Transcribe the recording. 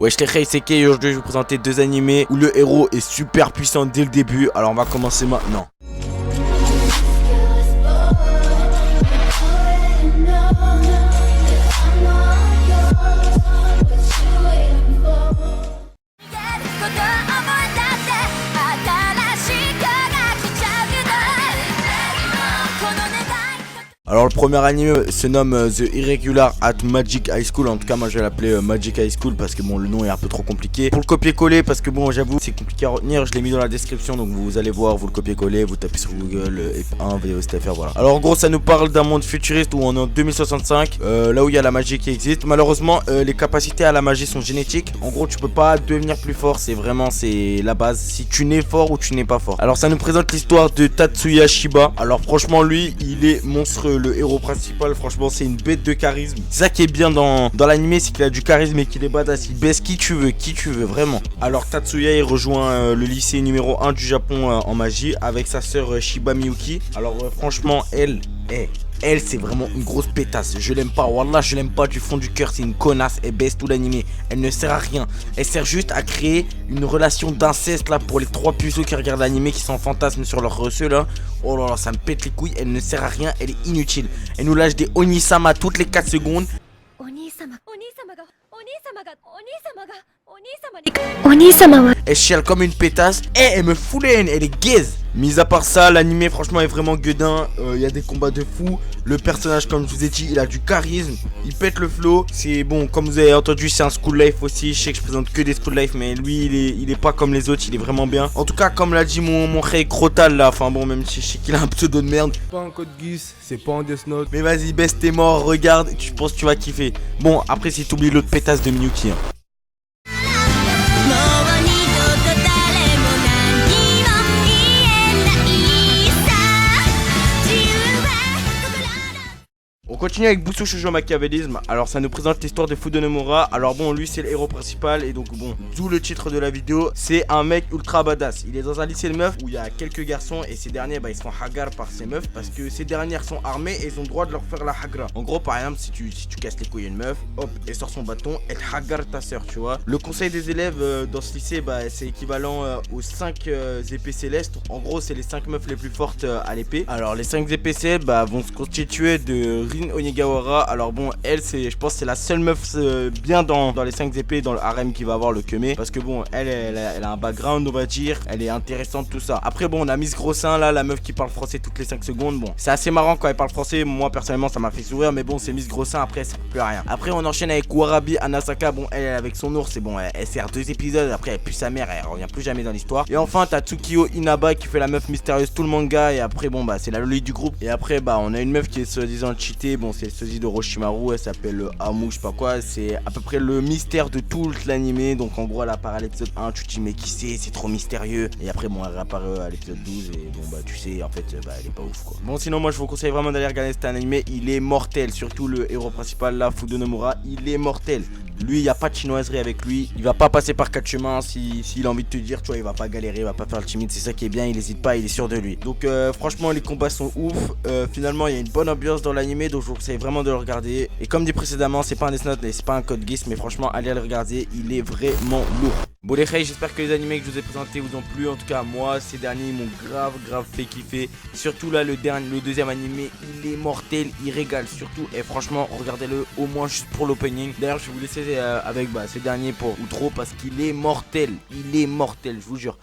Wesh les Khay, c'est Kay et aujourd'hui je vais vous présenter deux animés où le héros est super puissant dès le début. Alors on va commencer maintenant. Alors le premier anime se nomme The Irregular at Magic High School. En tout cas moi je vais l'appeler Magic High School parce que bon le nom est un peu trop compliqué. Pour le copier-coller parce que bon j'avoue c'est compliqué à retenir. Je l'ai mis dans la description donc vous allez voir, vous le copiez-coller, vous tapez sur Google F1 VOSTFR voilà. Alors en gros ça nous parle d'un monde futuriste où on est en 2065 là où il y a la magie qui existe. Malheureusement les capacités à la magie sont génétiques. En gros tu peux pas devenir plus fort, c'est la base. Si tu nais fort ou tu n'es pas fort. Alors ça nous présente l'histoire de Tatsuya Shiba. Alors franchement lui il est monstrueux. Le héros principal, franchement, c'est une bête de charisme. C'est ça qui est bien dans l'animé, c'est qu'il a du charisme et qu'il est badass. Il baisse qui tu veux, vraiment. Alors, Tatsuya, il rejoint le lycée numéro 1 du Japon en magie avec sa sœur Shiba Miyuki. Alors, franchement, elle, c'est vraiment une grosse pétasse. Je l'aime pas, wallah, je l'aime pas du fond du cœur. C'est une connasse, elle baisse tout l'animé. Elle ne sert à rien. Elle sert juste à créer une relation d'inceste là pour les trois puceaux qui regardent l'animé, qui sont en fantasme sur leur reçu là. Oh là là, ça me pète les couilles. Elle ne sert à rien, elle est inutile. Elle nous lâche des Onisama toutes les 4 secondes. Elle chiale comme une pétasse et elle me fout les haines, elle est gaze. Mis à part ça, l'animé franchement est vraiment gueudin. Il y a des combats de fou. Le personnage, comme je vous ai dit, il a du charisme. Il pète le flow. C'est bon, comme vous avez entendu, c'est un school life aussi. Je sais que je présente que des school life, mais lui, il est pas comme les autres. Il est vraiment bien. En tout cas, comme l'a dit mon Khay Crotal là. Enfin bon, même si je sais qu'il a un pseudo de merde. C'est pas un code Geass, c'est pas un Death Note. Mais vas-y, baisse tes morts, regarde. Tu penses que tu vas kiffer. Bon, après, si t'oublies l'autre pétasse de Miyuki. Hein. On continue avec Busou Shoujo Machiavélisme. Alors ça nous présente l'histoire de Fudonomura. Alors bon lui c'est le héros principal et donc bon d'où le titre de la vidéo. C'est un mec ultra badass. Il est dans un lycée de meufs où il y a quelques garçons et ces derniers ils se font hagar par ces meufs parce que ces dernières sont armées et ils ont le droit de leur faire la hagra. En gros par exemple si tu casses les couilles à une meuf, hop elle sort son bâton, elle hagar ta soeur tu vois. Le conseil des élèves dans ce lycée c'est équivalent aux 5 épées célestes. En gros c'est les 5 meufs les plus fortes à l'épée. Alors les 5 épées célestes vont se constituer de Rin Onigawara. Alors bon elle je pense c'est la seule meuf bien dans les 5 épées dans le harem qui va avoir le kemé parce que bon elle a un background on va dire, elle est intéressante tout ça. Après bon on a Miss Grossin là, la meuf qui parle français toutes les 5 secondes. Bon c'est assez marrant quand elle parle français, moi personnellement ça m'a fait sourire mais bon c'est Miss Grossin, après ça peut plus rien. Après on enchaîne avec Warabi Anasaka. Bon elle avec son ours et bon elle sert 2 épisodes, après elle pue sa mère, elle revient plus jamais dans l'histoire. Et enfin t'as Tsukio Inaba qui fait la meuf mystérieuse tout le manga et après bon c'est la loli du groupe. Et après on a une meuf qui est soi-disant cheatée. Bon c'est le sosie de Orochimaru, elle s'appelle Amu, je sais pas quoi. C'est à peu près le mystère de tout l'animé. Donc en gros elle apparaît à l'épisode 1, tu te dis mais qui c'est trop mystérieux. Et après bon elle réapparaît à l'épisode 12 et bon tu sais en fait elle est pas ouf quoi. Bon sinon moi je vous conseille vraiment d'aller regarder cet animé, il est mortel. Surtout le héros principal là, Fudonomura, il est mortel. Lui, il n'y a pas de chinoiserie avec lui. Il va pas passer par 4 chemins. S'il a envie de te dire, tu vois, il va pas galérer, il va pas faire le timide. C'est ça qui est bien, il hésite pas, il est sûr de lui. Donc, franchement, les combats sont ouf. Finalement, il y a une bonne ambiance dans l'animé. Donc, je vous conseille vraiment de le regarder. Et comme dit précédemment, c'est pas un Death Note et c'est pas un code Geass. Mais franchement, allez le regarder, il est vraiment lourd. Bon les Khay, j'espère que les animés que je vous ai présentés vous ont plu. En tout cas moi ces derniers ils m'ont grave fait kiffer. Surtout là le deuxième animé, il est mortel, il régale surtout. Et franchement regardez-le au moins juste pour l'opening. D'ailleurs je vais vous laisser avec ce dernier pour outro parce qu'il est mortel. Il est mortel, je vous jure.